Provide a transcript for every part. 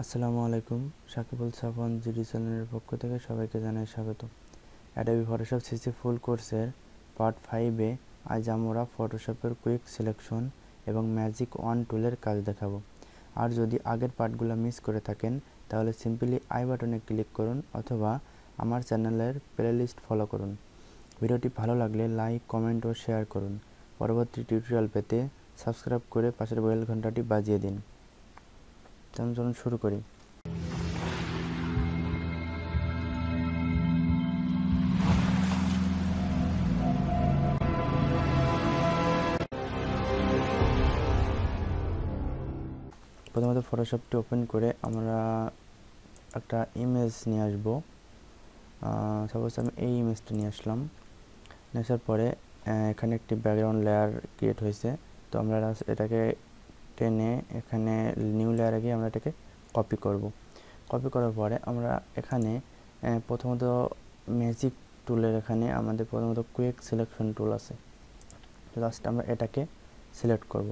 আসসালামু আলাইকুম। সাকিবুল সাফওয়ান জিডি চ্যানেলের পক্ষ থেকে সবাইকে জানাই স্বাগত। অ্যাডোবি ফটোশপ সিসি ফুল কোর্সের পার্ট 5-এ আজ আমরা ফটোশপের কুইক সিলেকশন এবং ম্যাজিক ওয়ান টুলের কাজ দেখাবো। আর যদি আগের পার্টগুলো মিস করে থাকেন তাহলে সিম্পলি আই বাটনে ক্লিক করুন অথবা আমার চ্যানেলের প্লেলিস্ট ফলো করুন। ভিডিওটি ভালো লাগলে লাইক, কমেন্ট ও শেয়ার করুন। পরবর্তী টিউটোরিয়াল পেতে সাবস্ক্রাইব করে পাশের বেল ঘন্টাটি বাজিয়ে দিন। চলুন শুরু করি। প্রথমত ফটোশপটি ওপেন করে আমরা একটা ইমেজ নিয়ে আসব। সাপোজ আমি এই ইমেজটা নিয়ে আসলাম। নিয়ে আসার পরে এখানে একটি ব্যাকগ্রাউন্ড লেয়ার ক্রিয়েট হয়েছে, তো আমরা এটাকে টেনে এখানে নিউ লেয়ারে গিয়ে আমরা এটাকে কপি করব। কপি করার পরে আমরা এখানে প্রথমত ম্যাজিক টুলের এখানে আমাদের প্রথমত কুইক সিলেকশন টুল আছে। জাস্ট আমরা এটাকে সিলেক্ট করব।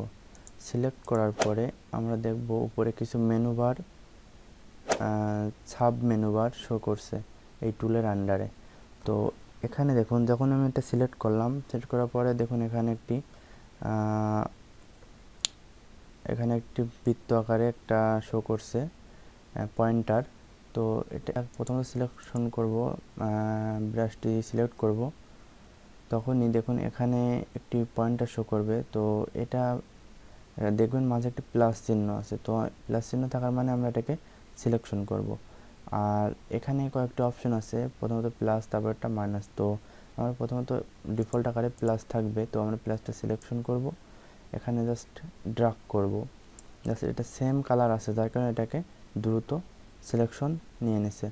সিলেক্ট করার পরে আমরা দেখব উপরে কিছু menu bar, sub menu bar show করছে এই টুলের আন্ডারে। তো এখানে দেখুন, যখন আমি এটা সিলেক্ট করলাম, সিলেক্ট করার পরে দেখুন এখানে একটি বৃত্ত আকারে একটা শো করছে পয়েন্টার। তো এটা প্রথমে সিলেকশন করব, ব্রাশটি সিলেক্ট করব, তখনই দেখুন এখানে একটি পয়েন্টার শো করবে। তো এটা দেখবেন মাঝে একটি প্লাস চিহ্ন আছে, তো প্লাস চিহ্ন থাকার মানে আমরা এটাকে সিলেকশন করব। আর এখানে কয়েকটি অপশন আছে, প্রথমত প্লাস, তারপর একটা মাইনাস। তো আমরা প্রথমত ডিফল্ট আকারে প্লাস থাকবে, তো আমরা প্লাসটা সিলেকশন করব। এখানে জাস্ট ড্রাগ করব, জাস্ট এটা সেম কালার আছে যার কারণে এটাকে দ্রুত সিলেকশন নিয়ে নিছে।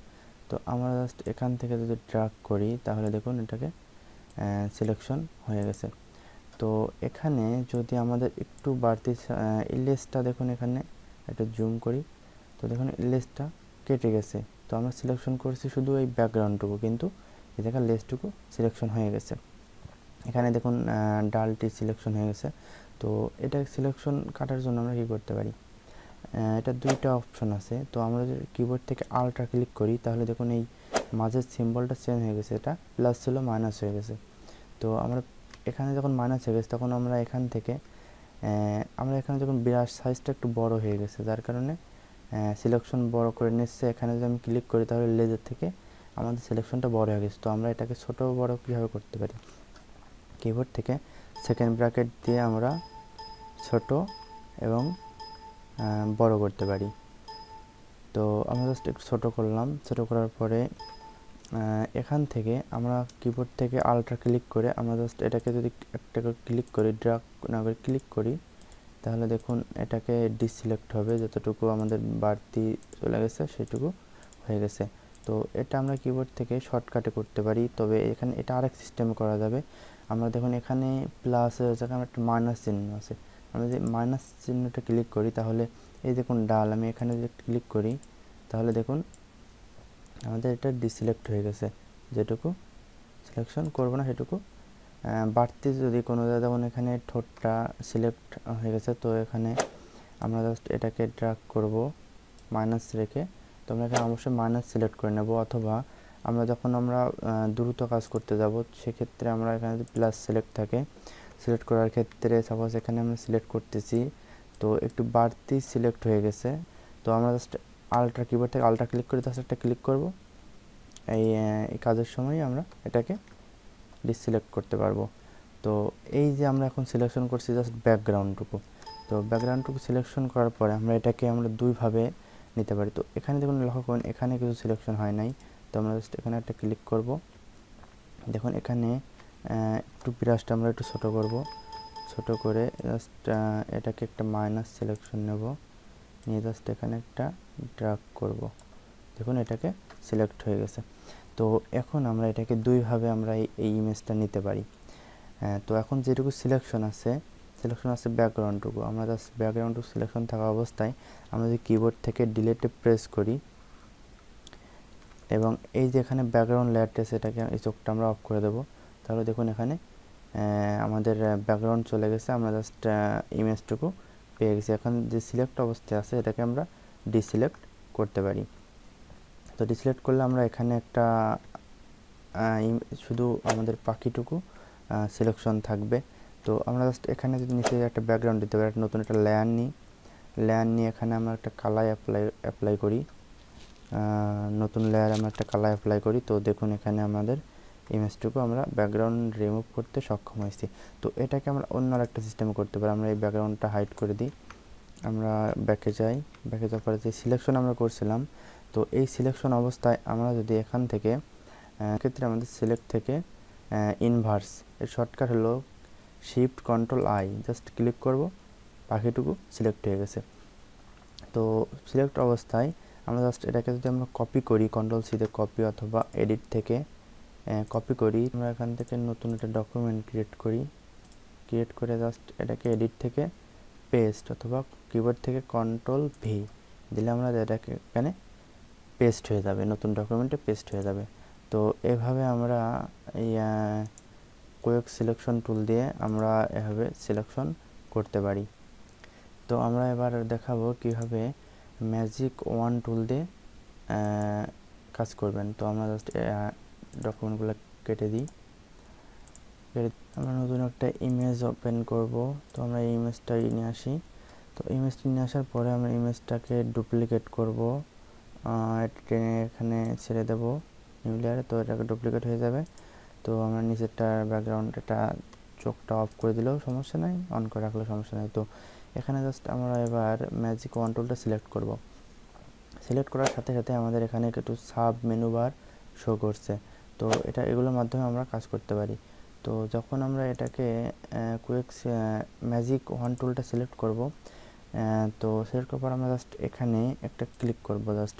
তো আমরা জাস্ট এখান থেকে যদি ড্রাগ করি তাহলে দেখুন এটাকে সিলেকশন হয়ে গেছে। তো এখানে যদি আমাদের একটু বাড়তি ইলেজটা দেখুন, এখানে একটা জুম করি, তো দেখুন ইলেজটা কেটে গেছে। তো আমরা সিলেকশন করছি শুধু এই ব্যাকগ্রাউন্ডটুকু, কিন্তু এই জায়গায় লেজটুকু সিলেকশন হয়ে গেছে। এখানে দেখুন ডালটি সিলেকশন হয়ে গেছে। তো এটা সিলেকশন কাটার জন্য আমরা কী করতে পারি, এটা দুইটা অপশন আছে। তো আমরা যদি কিবোর্ড থেকে আলট্রা ক্লিক করি তাহলে দেখুন এই মাঝের সিম্বলটা চেঞ্জ হয়ে গেছে, এটা প্লাস ছিল মাইনাস হয়ে গেছে। তো আমরা এখানে যখন মাইনাস হয়ে গেছে তখন আমরা এখান থেকে এখানে যখন ব্রাশ সাইজটা একটু বড় হয়ে গেছে যার কারণে সিলেকশন বড় করে নিচ্ছে। এখানে যদি আমি ক্লিক করি তাহলে লেজার থেকে আমাদের সিলেকশনটা বড় হয়ে গেছে। তো আমরা এটাকে ছোট বড় কীভাবে করতে পারি, কিবোর্ড থেকে সেকেন্ড ব্র্যাকেট দিয়ে আমরা ছোট এবং বড় করতে পারি। তো আমরা জাস্ট একটু ছোটো করলাম। ছোটো করার পরে এখান থেকে আমরা কিবোর্ড থেকে আলট্রা ক্লিক করে আমরা জাস্ট এটাকে যদি একটা ক্লিক করি, ড্রাগ না করে ক্লিক করি, তাহলে দেখুন এটাকে ডিসিলেক্ট হবে, যতটুকু আমাদের বাড়তি চলে গেছে সেটুকু হয়ে গেছে। তো এটা আমরা কিবোর্ড থেকে শর্টকাটে করতে পারি, তবে এখানে এটা আরেক সিস্টেমে করা যাবে। আমরা দেখুন এখানে প্লাসের জায়গায় একটা মাইনাস চিহ্ন আছে, আমরা যদি মাইনাস চিহ্নটা ক্লিক করি তাহলে এই দেখুন ডাল, আমি এখানে যদি ক্লিক করি তাহলে দেখুন আমাদের এটা ডিসিলেক্ট হয়ে গেছে, যেটুকু সিলেকশন করব না সেটুকু। বাড়তি যদি কোনো যেমন এখানে ঠোঁটটা সিলেক্ট হয়ে গেছে, তো এখানে আমরা জাস্ট এটাকে ড্র্যাগ করব মাইনাস রেখে। তো আমরা এখানে অবশ্যই মাইনাস সিলেক্ট করে নেব, অথবা আমরা যখন দ্রুত কাজ করতে যাব সেক্ষেত্রে আমরা এখানে যদি প্লাস সিলেক্ট থাকে, সিলেক্ট করার ক্ষেত্রে সাপোজ এখানে আমরা সিলেক্ট করতেছি, তো একটু বাড়তি সিলেক্ট হয়ে গেছে। তো আমরা জাস্ট আলট্রা কিবোর্ড থেকে আলট্রা ক্লিক করে জাস্ট একটা ক্লিক করব, এই কাজের সময় আমরা এটাকে ডিসিলেক্ট করতে পারবো। তো এই যে আমরা এখন সিলেকশন করছি জাস্ট ব্যাকগ্রাউন্ডটুকু, তো ব্যাকগ্রাউন্ডটুকু সিলেকশন করার পরে এটাকে আমরা দুইভাবে নিতে পারি। তো এখানে দেখুন লক্ষ্য করুন এখানে কিছু সিলেকশন হয় নাই, তো আমরা জাস্ট এখানে একটা ক্লিক করব। দেখুন এখানে একটু ব্রাশটা আমরা একটু ছোটো করব, ছোটো করে জাস্ট এটাকে একটা মাইনাস সিলেকশন নেব, নিয়ে জাস্ট এখানে একটা ড্র্যাগ করব। দেখুন এটাকে সিলেক্ট হয়ে গেছে। তো এখন আমরা এটাকে দুইভাবে আমরা এই ইমেজটা নিতে পারি। তো এখন যেটুকু সিলেকশন আছে ব্যাকগ্রাউন্ডটুকু, আমরা জাস্ট ব্যাকগ্রাউন্ডটুকু সিলেকশন থাকা অবস্থায় আমরা যদি কিবোর্ড থেকে ডিলিটে প্রেস করি এবং এই যে এখানে ব্যাকগ্রাউন্ড লেয়ারটা সেটাকে এই চোখটা আমরা অফ করে দেব, তাহলে দেখুন এখানে আমাদের ব্যাকগ্রাউন্ড চলে গেছে, আমরা জাস্ট ইমেজটুকু পেয়ে গেছি। এখন যে সিলেক্ট অবস্থায় আছে এটাকে আমরা ডিসিলেক্ট করতে পারি। তো ডিসিলেক্ট করলে আমরা এখানে একটা শুধু আমাদের পাখিটুকু সিলেকশন থাকবে। তো আমরা জাস্ট এখানে যদি নিচে একটা ব্যাকগ্রাউন্ড দিতে পারি, নতুন একটা লেয়ার নিয়ে এখানে আমরা একটা কালার অ্যাপ্লাই করি, নতুন লেয়ার আমরা একটা কালার অ্যাপ্লাই করি। তো দেখুন এখানে আমাদের ইমেজটুকু আমরা ব্যাকগ্রাউন্ড রিমুভ করতে সক্ষম হয়েছি। তো এটাকে আমরা অন্য আরেকটা সিস্টেমে করতে পারি। আমরা এই ব্যাকগ্রাউন্ডটা হাইড করে দিই, আমরা ব্যাকে যাওয়ার পরে যে সিলেকশন আমরা করছিলাম, তো এই সিলেকশন অবস্থায় আমরা যদি এখান থেকে ক্ষেত্রে আমাদের সিলেক্ট থেকে ইনভার্স এর শর্টকাট হলো shift control I, just click করব, পাখিটুকু সিলেক্ট হয়ে গেছে। তো সিলেক্ট অবস্থায় আমরা জাস্ট এটাকে যদি আমরা কপি করি, কন্ট্রোল সিতে কপি অথবা এডিট থেকে কপি করি, আমরা এখান থেকে নতুন একটা ডকুমেন্ট ক্রিয়েট করে জাস্ট এটাকে এডিট থেকে পেস্ট অথবা কিবোর্ড থেকে কন্ট্রোল ভি দিলে আমরা এটাকে এখানে পেস্ট হয়ে যাবে, নতুন ডকুমেন্টে পেস্ট হয়ে যাবে। তো এভাবে আমরা এই কোয়েক সিলেকশন টুল দিয়ে আমরা এভাবে সিলেকশন করতে পারি। তো আমরা এবার দেখাবো কিভাবে ম্যাজিক ওয়ান টুল দিয়ে কাজ করবেন। তো আমরা জাস্ট ডকুমেন্টগুলো কেটে দিই, আমরা নতুন একটা ইমেজ ওপেন করব। তো আমরা এই ইমেজটাই নিয়ে আসি। তো ইমেজটি নিয়ে আসার পরে আমরা ইমেজটাকে ডুপ্লিকেট করব, টেনে এখানে ছেড়ে দেব নিউ লেয়ারে, তো এটাকে ডুপ্লিকেট হয়ে যাবে। তো আমরা নিচেরটার ব্যাকগ্রাউন্ড এটা চোখটা অফ করে দিলেও সমস্যা নাই, অন করে রাখলেও সমস্যা নাই। তো এখানে জাস্ট আমরা এবার ম্যাজিক ওয়ান টুলটা সিলেক্ট করব। সিলেক্ট করার সাথে সাথে আমাদের এখানে একটু সাব মেনু বার শো করছে। তো এগুলোর মাধ্যমে আমরা কাজ করতে পারি। তো যখন আমরা এটাকে কুইক ম্যাজিক ওয়ান টুলটা সিলেক্ট করব, তো সিলেক্ট করার পর আমরা জাস্ট এখানে একটা ক্লিক করব। জাস্ট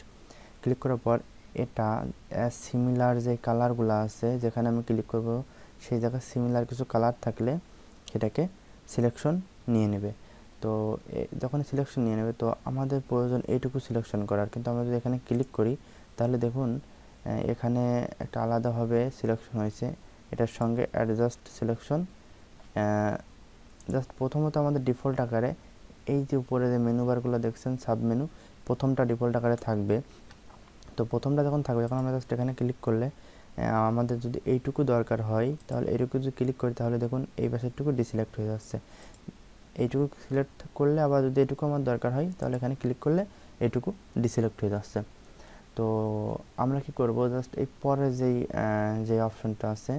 ক্লিক করার পর এটা সিমিলার যে কালারগুলো আছে, যেখানে আমি ক্লিক করব সেই জায়গায় সিমিলার কিছু কালার থাকলে সেটাকে সিলেকশন নিয়ে নেবে। তো যখন সিলেকশন নিয়ে নেবে, তো আমাদের প্রয়োজন এইটুকু সিলেকশন করার, কিন্তু আমরা যদি এখানে ক্লিক করি তাহলে দেখুন এখানে একটা আলাদাভাবে সিলেকশন হয়েছে, এটার সঙ্গে অ্যাডজাস্ট সিলেকশন। জাস্ট প্রথমত আমাদের ডিফল্ট আকারে এই যে উপরে যে মেনু বারগুলো দেখছেন সাব মেনু, প্রথমটা ডিফল্ট আকারে থাকবে। তো প্রথমটা যখন থাকবে, যখন আমরা জাস্ট এখানে ক্লিক করলে আমাদের যদি এইটুকু দরকার হয় তাহলে এইটুকু যদি ক্লিক করি তাহলে দেখুন এই পাশেরটুকু ডিসিলেক্ট হয়ে যাচ্ছে। এইটুকু সিলেক্ট করলে আবার যদি এইটুকু আমার দরকার হয় তাহলে এখানে ক্লিক করলে এইটুকু ডিসিলেক্ট হয়ে যাচ্ছে। তো আমরা কি করব, জাস্ট এই পরে যে অপশনটা আছে,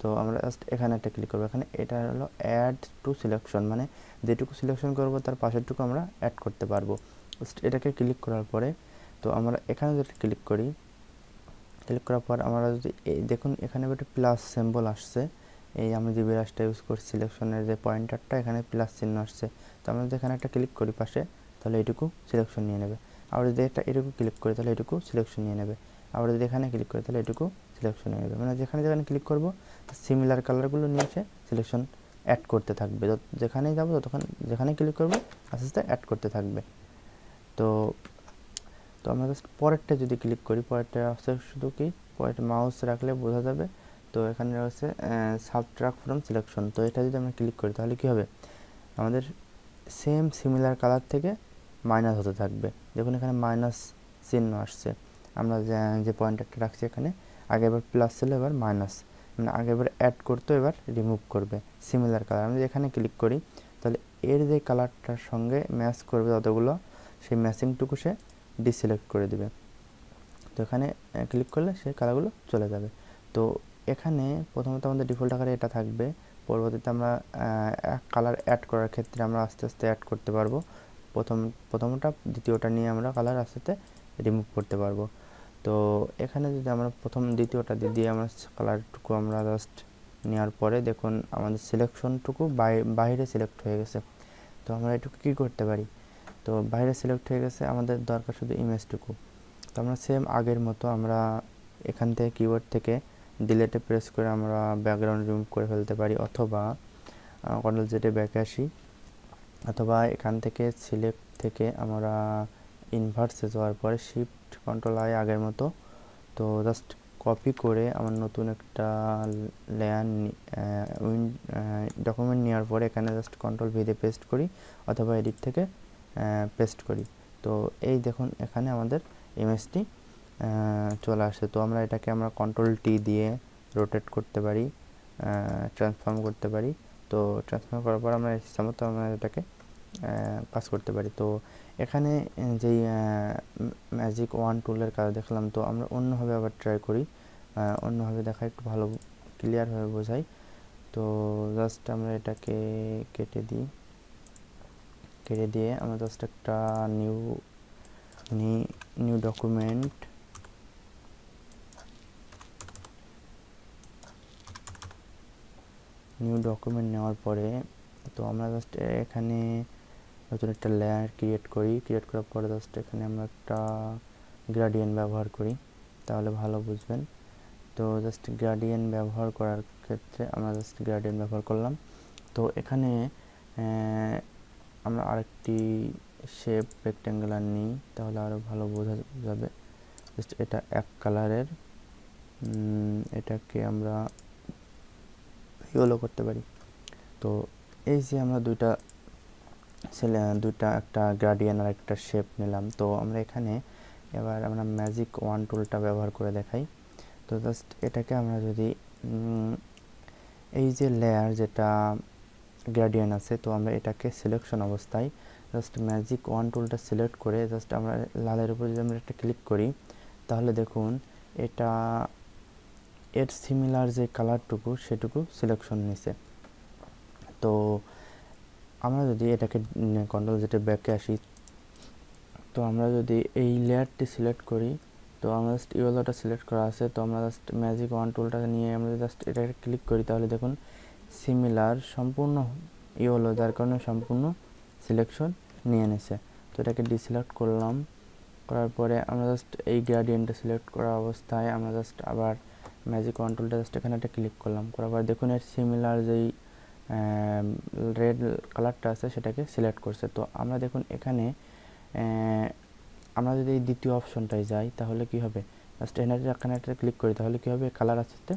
তো আমরা জাস্ট এখানে একটা ক্লিক করব। এখানে এটা হলো অ্যাড টু সিলেকশন, মানে যেটুকু সিলেকশন করব তার পাশেরটুকু আমরা অ্যাড করতে পারবো। জাস্ট এটাকে ক্লিক করার পরে তো আমরা এখানে যদি ক্লিক করি, ক্লিক করার পর আমরা যদি দেখুন এখানে একটা প্লাস সিম্বল আসছে, এই আমি যে ব্রাশটা ইউজ করছি সিলেকশনের যে পয়েন্টারটা, এখানে প্লাস চিহ্ন আসছে। তো আমরা যদি এখানে একটা ক্লিক করি পাশে, তাহলে এইটুকু সিলেকশন নিয়ে নেবে। আবার যদি এটুকু ক্লিক করি তাহলে এটুকু সিলেকশন নিয়ে নেবে। আবার যদি এখানে ক্লিক করি তাহলে এটুকু সিলেকশন নিয়ে নেবে। মানে যেখানে ক্লিক করব সিমিলার কালারগুলো নিয়ে এসে সিলেকশন অ্যাড করতে থাকবে। যেখানেই যাবো ততক্ষণ যেখানে ক্লিক করবো আস্তে আস্তে অ্যাড করতে থাকবে। তো আমরা জাস্ট পরেরটা যদি ক্লিক করি, পরেরটা আছে শুধু কি পরেরটা মাউস রাখলে বোঝা যাবে। তো এখানে রয়েছে সাবট্রাক্ট ফ্রম সিলেকশন। তো এটা যদি আমরা ক্লিক করি তাহলে কি হবে, আমাদের সেম সিমিলার কালার থেকে মাইনাস হতে থাকবে। দেখুন এখানে মাইনাস চিহ্ন আসছে। আমরা যে পয়েন্টারটা রাখছি এখানে, আগে এবার প্লাস ছিল এবার মাইনাস, মানে আগে এবার অ্যাড করতো এবার রিমুভ করবে সিমিলার কালার। আমরা এখানে ক্লিক করি তাহলে এর যে কালারটার সঙ্গে ম্যাচ করবে যতগুলো, সেই ম্যাচিংটুকু সে ডিসিলেক্ট করে দিবে। তো এখানে ক্লিক করলে সেই কালারগুলো চলে যাবে। তো এখানে প্রথমত আমাদের ডিফল্ট আকারে এটা থাকবে, পরবর্তীতে আমরা কালার অ্যাড করার ক্ষেত্রে আমরা আস্তে আস্তে অ্যাড করতে পারবো। প্রথমটা দ্বিতীয়টা নিয়ে আমরা কালার আস্তে আস্তে রিমুভ করতে পারবো। তো এখানে যদি আমরা দ্বিতীয়টা দিয়ে আমরা কালারটুকু আমরা জাস্ট নেওয়ার পরে দেখুন আমাদের সিলেকশনটুকু বাইরে সিলেক্ট হয়ে গেছে। তো আমরা এটুকু কী করতে পারি, তো বাইরে সিলেক্ট হয়ে গেছে, আমাদের দরকার শুধু ইমেজটুকু। তো আমরা সেম আগের মতো আমরা এখান থেকে কিবোর্ড থেকে ডিলেটে প্রেস করে আমরা ব্যাকগ্রাউন্ড রিমুভ করে ফেলতে পারি, অথবা কন্ট্রোল জেডে ব্যাকে আসি, অথবা এখান থেকে সিলেক্ট থেকে আমরা ইনভার্সে যাওয়ার পরে শিফট কন্ট্রোল আই আগের মতো। তো জাস্ট কপি করে আমার নতুন একটা লেয়ার ডকুমেন্ট নেওয়ার পরে এখানে জাস্ট কন্ট্রোল ভি দিয়ে পেস্ট করি, অথবা এডিট থেকে পেস্ট করি। তো এই দেখুন এখানে আমাদের ইমেজটি চলে আসে। তো আমরা এটাকে আমরা কন্ট্রোল টি দিয়ে রোটেট করতে পারি, ট্রান্সফর্ম করতে পারি। তো ট্রান্সফর্ম করার পর আমরা ইচ্ছা মতো আমরা এটাকে কাজ করতে পারি। তো এখানে যেই ম্যাজিক ওয়ান টুলের কাজ দেখলাম, তো আমরা অন্যভাবে আবার ট্রাই করি, অন্যভাবে দেখা একটু ভালো ক্লিয়ারভাবে বোঝাই। তো জাস্ট আমরা এটাকে কেটে দিয়ে আমরা জাস্ট একটা নিউ ডকুমেন্ট নেওয়ার পরে তো আমরা জাস্ট এখানে নতুন একটা লেয়ার ক্রিয়েট করার পরে জাস্ট এখানে আমরা একটা গ্রেডিয়েন্ট ব্যবহার করি, তাহলে ভালো বুঝবেন। তো জাস্ট গ্রেডিয়েন্ট ব্যবহার করার ক্ষেত্রে আমরা জাস্ট গ্রেডিয়েন্ট ব্যবহার করলাম। তো এখানে আমরা আরেকটি শেপ রেক্ট্যাঙ্গুলার নিই, তাহলে আরও ভালো বোঝা যাবে। জাস্ট এটা এক কালারের, এটাকে আমরা ইয়েলো করতে পারি। তো এই যে আমরা দুইটা একটা গ্রেডিয়েন্ট আর একটা শেপ নিলাম। তো আমরা এখানে এবার আমরা ম্যাজিক ওয়ান টুলটা ব্যবহার করে দেখাই। তো জাস্ট এটাকে আমরা যদি এই যে লেয়ার যেটা গ্রেডিয়েন্ট আছে, তো আমরা এটাকে সিলেকশন অবস্থায় জাস্ট ম্যাজিক ওয়ান টুলটা সিলেক্ট করে জাস্ট আমরা লালের উপর যদি আমরা একটা ক্লিক করি, তাহলে দেখুন এটা এর সিমিলার যে কালারটুকু সেটুকু সিলেকশন নিছে। তো আমরা যদি এটাকে কন্ট্রোল জেডে ব্যাকে আসি, তো আমরা যদি এই লেয়ারটি সিলেক্ট করি, তো আমরা জাস্ট ইয়েলোটা সিলেক্ট করা আছে, তো আমরা জাস্ট ম্যাজিক ওয়ান টুলটা নিয়ে আমরা জাস্ট এটাকে ক্লিক করি, তাহলে দেখুন সিমিলার সম্পূর্ণ ইয়েলো, যার কারণে সম্পূর্ণ সিলেকশন নিয়ে নিছে। তো এটাকে ডিসিলেক্ট করলাম, করার পরে আমরা জাস্ট এই গ্রেডিয়েন্টটা সিলেক্ট করা অবস্থায় আমরা জাস্ট আবার ম্যাজিক ওয়ান টুলটা জাস্ট এখানে একটা ক্লিক করলাম, করার পর দেখুন এর সিমিলার যেই রেড কালারটা আছে সেটাকে সিলেক্ট করছে। তো আমরা দেখুন এখানে আমরা যদি এই দ্বিতীয় অপশনটায় যাই, তাহলে কি হবে, জাস্ট এখানে একটা ক্লিক করি, তাহলে কি হবে, কালার আস্তে আস্তে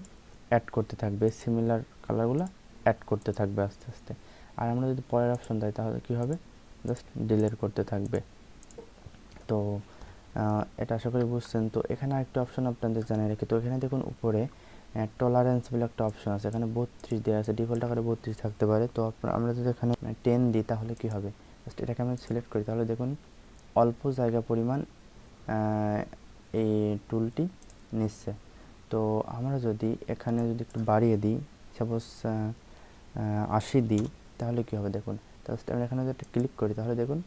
অ্যাড করতে থাকবে, সিমিলার কালারগুলো অ্যাড করতে থাকবে আস্তে আস্তে। আর আমরা যদি পরের অপশন দেয়, তাহলে কি হবে, জাস্ট ডিলিট করতে থাকবে। তো এটা আশা করি বুঝছেন। তো এখানে আরেকটা অপশন আপনাদের জানিয়ে রাখি। তো এখানে দেখুন উপরে টলারেন্স বলে একটা অপশন আছে, এখানে 32 দেওয়া আছে, ডিফল্ট আকারে 32 থাকতে পারে। তো আমরা যদি এখানে 10 দিই, তাহলে কি হবে, জাস্ট এটাকে আমি সিলেক্ট করি, তাহলে দেখুন অল্প জায়গা পরিমাণ এই টুলটি নিচ্ছে। তো আমরা যদি এখানে যদি একটু বাড়িয়ে দিই, সাপোজ 80 দিই, তাহলে কি হবে দেখুন, জাস্ট আমরা এখানে যদি একটা ক্লিক করি, তাহলে দেখুন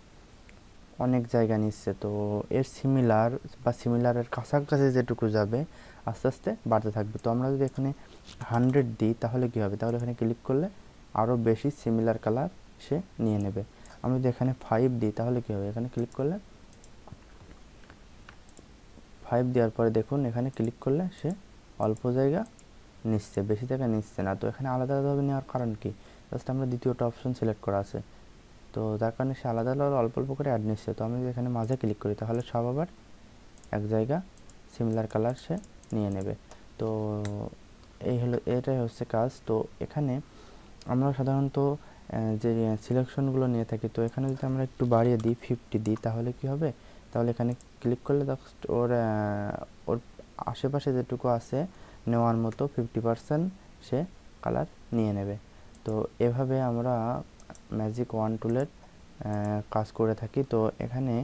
অনেক জায়গা নিচ্ছে। তো এর সিমিলারের কাছাকাছি যেটুকু যাবে আস্তে আস্তে বাড়তে থাকবে। তো আমরা যদি এখানে 100 দিই, তাহলে কি হবে, তাহলে এখানে ক্লিক করলে আরও বেশি সিমিলার কালার সে নিয়ে নেবে। আমরা যদি এখানে 5 দিই, তাহলে কি হবে, এখানে ক্লিক করলে 5 দেওয়ার পরে দেখুন এখানে ক্লিক করলে সে অল্প জায়গা নিচ্ছে, বেশি জায়গা নিচ্ছে না। তো এখানে আলাদা আলাদাভাবে নেওয়ার কারণ কি, জাস্ট আমরা দ্বিতীয়টা অপশন সিলেক্ট করা আছে, তো যার কারণে সে আলাদা আলাদা অল্প অল্প করে অ্যাড নিচ্ছে। তো আমি যদি এখানে মাঝে ক্লিক করি, তাহলে সব আবার এক জায়গা সিমিলার কালার সে নিয়ে নেবে। তো এটাই হচ্ছে কাজ। তো এখানে আমরা সাধারণত যে সিলেকশনগুলো নিয়ে থাকি, তো এখানে যদি আমরা একটু বাড়িয়ে দিই, 50 দিই, তাহলে কি হবে, তাহলে এখানে ক্লিক করলে ওর আশেপাশে যেটুকু আছে নেওয়ার মতো 50% সে কালার নিয়ে নেবে। তো এভাবে আমরা ম্যাজিক ওয়ান টুলের কাজ করে থাকি। তো এখানে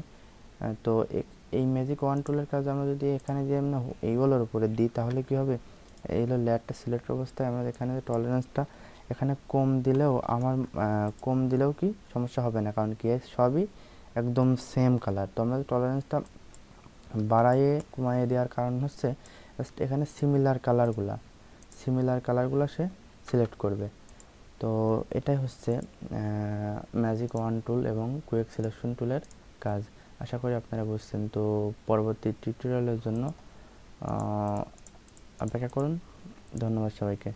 তো এই ম্যাজিক ওয়ান টুলের কাজ আমরা যদি এখানে যে আমরা এইগুলোর উপরে দিই, তাহলে কি হবে, এই হলো লেয়ারটা সিলেক্ট অবস্থায় আমরা এখানে টলারেন্সটা এখানে কম দিলেও কি সমস্যা হবে না, কারণ কি সবই একদম সেম কালার। তো আমরা টলারেন্সটা বাড়াইয়ে কমাইয়ে দেওয়ার কারণ হচ্ছে জাস্ট এখানে সিমিলার কালারগুলো সে সিলেক্ট করবে। তো এটাই হচ্ছে ম্যাজিক ওয়ান টুল এবং কুইক সিলেকশন টুলের কাজ। আশা করি আপনারা বুঝছেন। তো পরবর্তী টিউটোরিয়ালের জন্য অপেক্ষা করুন। ধন্যবাদ সবাইকে।